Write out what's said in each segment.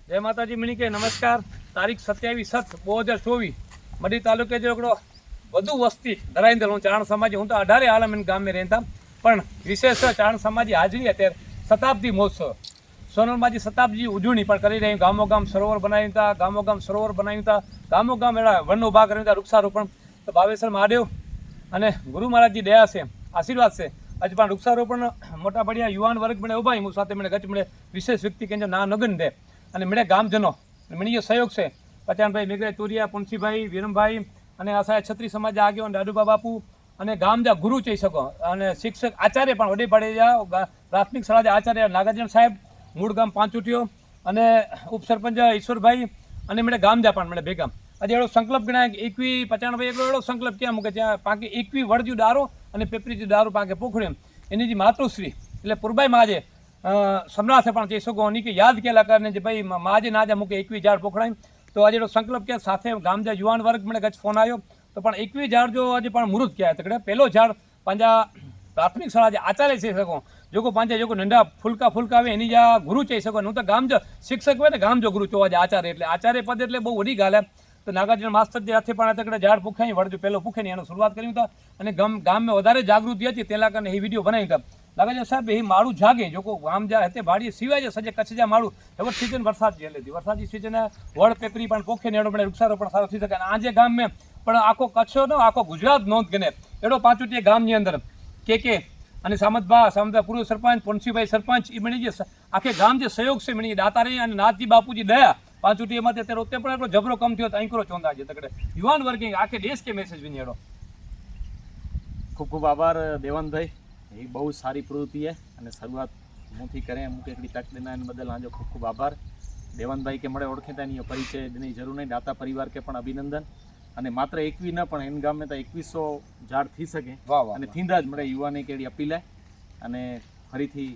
जय माताजी मिनी के नमस्कार। तारीख 27/7/2024 मडी तालुके जो વધુ વસ્તી ધરાઈને હું ચારણ સમાજી હું તો 18 આલમ ગામ में रहता પણ વિશેષ ચારણ સમાજી હાજરી અત્યારે શતાબ્દી મહોત્સવ સોનલમાજી શતાબ્દી ઉજવણી પણ કરી રહી ગામો ગામ સરોવર બનાવ્યું હતા ગામો ગામ એડા વનનો ભાગ કર્યો હતા વૃક્ષારોપણ તો ભાવેશ્વર મહાદેવ અને ગુરુ મહારાજજી દયા છે આશીર્વાદ છે આજે પણ વૃક્ષારોપણ મોટા બઢિયા યુવાન વર્ગ મને ઉભા હું સાથે મને ગચ મળે વિશેષ વ્યક્તિ કે ના નગન દે અને મળે ગામજનો મને સહયોગ છે પચાનભાઈ મેઘરાજ તોરિયા પુનસીભાઈ વિરમભાઈ અને આ છત્રી સમાજ આગેવાન દાદુબા બાપુ અને ગામજા ગુરુ કહી શકો અને શિક્ષક આચાર્ય પણ વડે પડે પ્રાથમિક શાળા આચાર્ય નાગાર્જુન સાહેબ મૂળ ગામ પાંચુટીઓ અને ઉપસરપંચ ઈશ્વરભાઈ અને મેં ગામજા પણ મને ભેગા આજે એવો સંકલ્પ ગણાય 21-95 એવો સંકલ્પ ક્યાં મૂકે ત્યાં પાકે 21 વળજુ દારો અને પેપરીજુ દારૂ પાકે પોખડે એની જે માતૃશ્રી એટલે પૂર્બાઈ માજે સમ્રાથે પણ કહી શકો કે યાદ કેલા કરીને જે ભાઈ માજે નાજા મૂકે 21 ઝાડ પોખડાય તો આજે સંકલ્પ કે સાથે ગામજા યુવાન વર્ગ મને ગચ ફોન આવ્યો તો પણ 21 ઝાડ જો આજે પણ મુહૂર્ત કહેવાય તકડે પહેલો ઝાડ પાંજા પ્રાથમિક શાળા જે આચાર્ય છે શકો જો પાંચે જો નંડા ફૂલકા આવે એની જા ગુરુ કહી શકો હું તો ગામજો શિક્ષક હોય ને ગામજો ગુરુ ચોવા જે આચાર્ય એટલે આચાર્ય પદ એટલે બહુ વડી ગાલે તો નાગાર્જુન માસ્ટર જે હાથે પણ તકડે ઝાડ પૂખાઈ વળજો પહેલો પૂખે ને એનો શરૂઆત કરી હતા અને ગામમાં વધારે જાગૃતિ હતી તેના કારણે એ વિડીયો બનાવી હતા લાગે સાહેબ એ માળું જાગે જો ગામ જા હતે ભાડી સિવાય છે સજે કચ્છ જા માળું હવે સિઝન વરસાદ જેલે હતી વરસાદી સિઝન વડ પેપરી પણ પોખે ને એડો પડે વૃક્ષારોપણ સારો થઈ શકે અને આજે ગામ મેં પણ આખો કચ્છો નો આખો ગુજરાત નોંધ ગણે એડો પાંચુટી ગામની અંદર કે અને સામતભા પૂર્વ સરપંચ પુનસીભાઈ સરપંચ એ મળી જે આખે ગામ જે સહયોગ છે મળી દાતારી અને નાથજી બાપુજી દયા પાંચુટી એમાં અત્યારે ઉત્તે પણ એટલો જબરો કમ થયો અહીં કરો ચોંદા છે તકડે યુવાન વર્ગિંગ આખે દેશ કે મેસેજ વિનિયડો ખૂબ ખૂબ આભાર દેવાનભાઈ એ બહુ સારી પ્રવૃત્તિ છે અને શરૂઆત મુથી કરે અમુક એકડી તક દેના એને બદલ આજો ખૂબ ખૂબ આભાર દેવાનભાઈ કે મળે ઓળખેતા નહીં પરિચય દેની જરૂર નહીં દાતા પરિવાર કે પણ અભિનંદન અને માત્ર 21 ન પણ એન ગામ તો 2100 ઝાડ થઈ શકે અને થીંદા જ મળે યુવાને કેડી અપીલ અને ફરીથી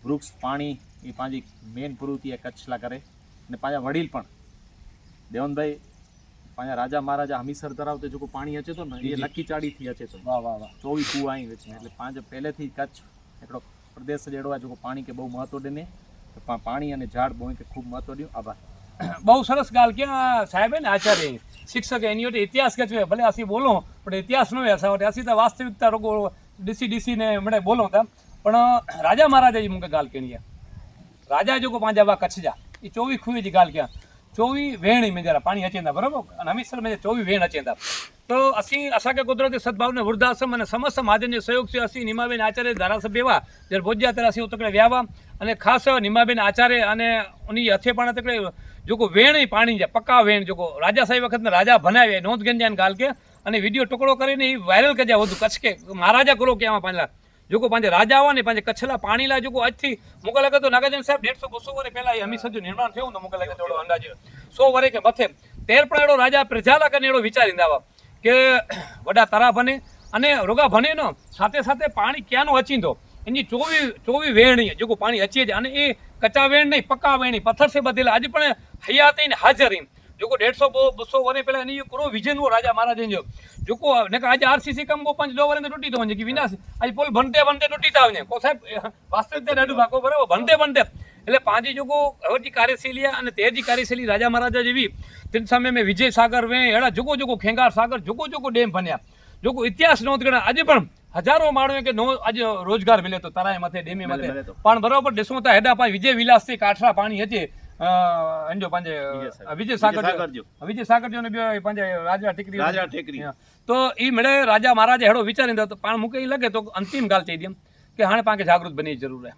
વૃક્ષ પાણી એ પાંજી મેન પ્રવૃત્તિ કચ્છલા કરે અને પાછા વડીલ પણ દેવાનભાઈ પાછા રાજા મહારાજા હમીસર ધરાવતે જો પાણી અચે તો ને એ લકી ચાડીથી અચે તો 24 કુવા અહીં વેચે એટલે પાંચ પહેલેથી કચ્છ એટલો પ્રદેશ જેડવા જો પાણી કે બહુ મહત્વ દેને પાણી અને ઝાડ બહુ કે ખૂબ મહત્વ દઉં આભાર બહુ સરસ ગાલ કે સાહેબ ને આચાર્ય શિક્ષક એની વટે ઇતિહાસ કે ભલે અસી બોલો પણ ઇતિહાસ નો એસા વટે અસી તો વાસ્તવિકતા રોગો ડીસી ને મળે બોલો હતા પણ રાજા મહારાજા મુકે ગાલ કેણી રાજા જો को પાંજા કચ્છ જા એ 24 ખુએ जी गाल क्या 24 वेण में जरा पानी अचेंदा बराबर અને હમીસર में 24 વેણ અચેંदा તો અસી અસા કે કુદરતી સદભાવ ને વૃદ્ધાશ્રમ અને સમસ્ત મહાજન સહયોગ છે અસી નિમાબેન આચાર્ય ધારાસભ્ય એવા જ્યારે ભોજ્યા ત્યારે અસી ઉતકડે વ્યાવા અને ખાસ નિમાબેન આચાર્ય અને ઉની હથે પણ તકડે જો કો વેણ પાણી જાય પક્કા વેણ જો રાજા સાહેબ વખત ને રાજા બનાવ્યા નોંધ ગંજાન ગાલ કે અને વિડીયો ટુકડો કરીને એ વાયરલ કરજા વધુ કચ્છ કે મહારાજા કરો કે આમાં પાંચલા જો પાંચે રાજા આવા ને પાંચે કચ્છલા પાણી લા જો આજથી મુકા લાગે તો નાગાર્જુન સાહેબ 150-200 વર્ષ પહેલા એ હમીસર જો નિર્માણ થયું તો મુકા લાગે થોડો અંદાજે 100 વર્ષ કે મથે તેર પણ એડો રાજા પ્રજાલા કરીને એડો વિચારીને આવા કે વડા તારા બને અને રોગા બને નો સાથે સાથે પાણી ક્યાંનો અચીંદો એની 24 વેણી જો પાણી અચીએ છે અને એ કચ્ચા વેણ નહીં પક્કા વેણી પથ્થર સે બધેલા આજે પણ હયાતી ને હાજરી જો 150-200 વર્ષ પહેલા એની કરો વિજન વો રાજા મહારાજા જો ને આજે આરસીસી કમ કો 5 વર્ષ તૂટી તો કે વિનાશ આજે પોલ બનતે તૂટી તાવને કો સાહેબ વાસ્તવિક તે રડુ ભાકો બરાબર બનતે એટલે પાંચી જો હવજી કાર્યશૈલી અને તેજી કાર્યશૈલી રાજા મહારાજા જેવી તેની સામે મેં વિજય સાગર વે એડા જોકો ખેંગાર સાગર જોકો ડેમ બન્યા જોકો ઇતિહાસ નોંધ ગણા આજે પણ હજારો માણો કે નો આજે રોજગાર મિલે તો તરાય માથે ડેમી માથે પણ બરોબર દેશમાં તો હેડા પાંચ વિજય વિલાસ થી કાઠરા પાણી હજે અંજો પાંજે વિજય સાગર જો ને પાંજે રાજા ટેકરી તો ઈ મળે રાજા મહારાજા હેડો વિચારીને તો પાણ મૂકે લાગે તો અંતિમ ગાલ થઈ દમ કે હાણે પાંકે જાગૃત બની જરૂર હે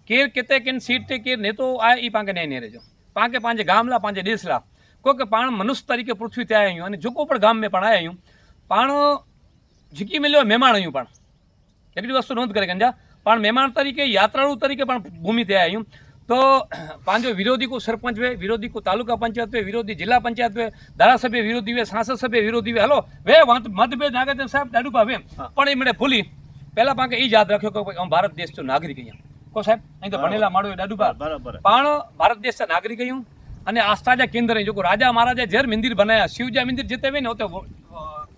કેર કેતે કેન સીટ તે કેર ને તો આ ઈ પાંકે નહીં રહેજો પાંકે પાંજે ગામલા પાંજે દેશલા કોઈ કે પાણ મનુષ્ય તરીકે પૃથ્વી ત્યાં આવ્યું અને જોકો પણ ગામ મેં પણ આવ્યું પાણ જીકી મેલ્યો મહેમાન આવ્યું પણ એટલી વસ્તુ નોંધ કરે ગંજા પણ મહેમાન તરીકે યાત્રાળુ તરીકે પણ ભૂમિ ત્યાં આવ્યું તો પાંજો વિરોધી કો સરપંચ વે વિરોધી કો તાલુકા પંચાયત વે વિરોધી જિલ્લા પંચાયત વે ધારાસભ્ય વિરોધી વે સાંસદ સભ્ય વિરોધી વે હલો વે મતભેદ નાગાર્જુન સાહેબ દાડુ ભાવે પણ એ મને ભૂલી પહેલા પાંકે એ યાદ રાખ્યો કે હું ભારત દેશ તો નાગરિક અહીંયા કો સાહેબ અહીં તો ભણેલા માળો દાડુ ભા પણ ભારત દેશ નાગરિક અહીંયા અને આસ્થાજા કેન્દ્ર જો રાજા મહારાજા જેર મંદિર બનાયા શિવજા મંદિર જેતે વે ને હોતે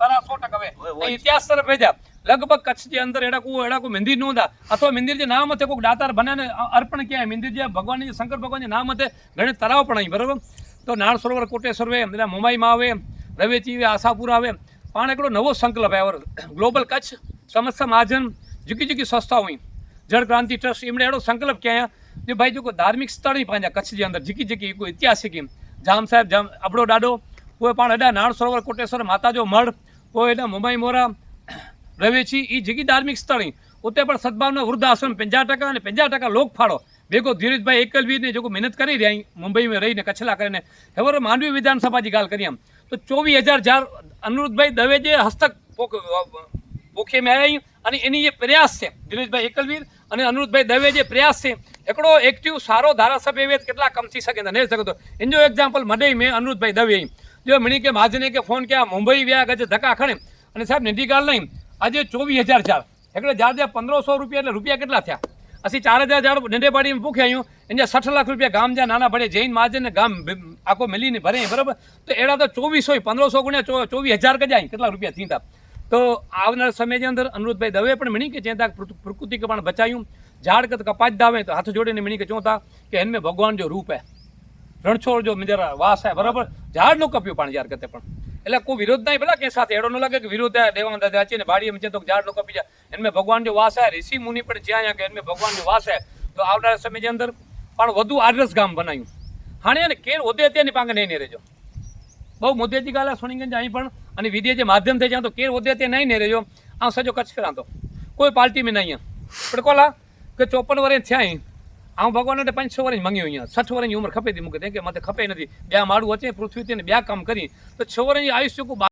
તારા 100% હવે ઇતિહાસ તરફ ભેજા લગભગ કચ્છ જે અંદર એડા કોઈ મંદિર નો હતા અથવા મંદિર જે નામ હતે કોઈ દાતાર બનાને અર્પણ ક્યાં મંદિર જે ભગવાન જે શંકર ભગવાન જે નામ હતે ઘણે તળાવ પણ અહીં બરાબર તો નાળ સરોવર કોટેશ્વર વે એટલે મુંબઈમાં આવે રવેચી આવે આશાપુર આવે પણ એકડો નવો સંકલ્પ આવ્યો ગ્લોબલ કચ્છ સમસ્ત મહાજન જુકી જુકી સંસ્થાઓ અહીં જળ ક્રાંતિ ટ્રસ્ટ એમણે એડો સંકલ્પ ક્યાં જે ભાઈ જો કોઈ ધાર્મિક સ્થળ નહીં પાંજા કચ્છ જે અંદર જુકી જુકી કોઈ ઐતિહાસિક જામ સાહેબ જામ અબડો ડાડો કોઈ પણ એડા નાળ સરોવર કોટેશ્વર માતાજો મઢ કોઈ એડા મુંબઈ મોરા રવેચી એ જગી ધાર્મિક સ્થળ ઉતે પણ સદભાવના વૃદ્ધાશ્રમ 50% અને 50% લોક ફાળો ભેગો ધીરજભાઈ એકલવીરને જો મહેનત કરી રહ્યા મુંબઈમાં રહીને કચ્છલા કરીને હવે માંડવી વિધાનસભાની ગાલ કરી આમ તો 24,000 ઝાડ અનિરુદ્ધભાઈ દવે જે હસ્તક પોખે મેં આવી અને એની જે પ્રયાસ છે ધીરજભાઈ એકલવીર અને અનિરુદ્ધભાઈ દવે જે પ્રયાસ છે એકડો એક્ટિવ સારો ધારાસભ્ય એવે કેટલા કમ થઈ શકે નહીં શકતો એનો એક્ઝામ્પલ મડે મેં અનિરુદ્ધભાઈ દવે જો મણી કે મહાજને કે ફોન કે મુંબઈ વ્યા ગજે ધક્કા ખણે અને સાહેબ નિધિ ગાલ નહીં આજે 24,000 ઝાડ એટલે ઝાડ જ્યાં 1,500 રૂપિયા એટલે રૂપિયા કેટલા થયા ਅਸੀਂ 4,000 ઝાડ નંઢે પાડીને પૂખ્યા આવ્યું એને 60 લાખ રૂપિયા ગામ જ્યાં નાના પડે જૈન મહાજન ને ગામ આખો મળીને ભરે બરાબર તો એડા તો 2400 1500 ગુણ્યા 24,000 કજાય કેટલા રૂપિયા થીતા તો આવનાર સમયની અંદર અનિરુદ્ધભાઈ દવે પણ મણી કે ચેતા પ્રકૃતિ કે પણ બચાયું ઝાડ કત કપાજ દાવે તો હાથ જોડીને મણી કે ચોતા કે એનમે ભગવાન જો રૂપ હે રણછોડ જો મિજરા વાસ હે બરાબર ઝાડ નો કપ્યું પણ યાર કતે પણ એટલે કોઈ વિરોધ નહીં ભલા કે સાથે એડો ન લાગે કે વિરોધ દેવાન દાદા છે ને બાડીએ મચે તો ઝાડ નો કપી જાય એનમે ભગવાન જો વાસ હે ઋષિ મુનિ પણ જ્યાં કે એનમે ભગવાન જો વાસ હે તો આવનાર સમયની અંદર પણ વધુ આદર્શ ગામ બનાવ્યું હાણે ને કેર હોદે ત્યાંની પાંગે નહીં રહેજો બહુ મોદેજી ગાલા સોનીગંજ અહીં પણ અને વિડીયો જે માધ્યમ થઈ જાય તો કેર હોદે ત્યાં નહીં રહેજો આ સજો કચ્છ ફેરા તો કોઈ પાર્ટી મેં નહીં પણ કોલા કે 54 વર્ષ થયા અહીં હું ભગવાન 5-6 વર્ષ માંગ્યો અહીંયા 60 વર્ષની ઉંમર ખપે હતી મૂકે કે મને ખપે નથી બે માળું વચ્ચે પૃથ્વી તેને બે કામ કરી તો 6 વર્ષની આયુષ્ય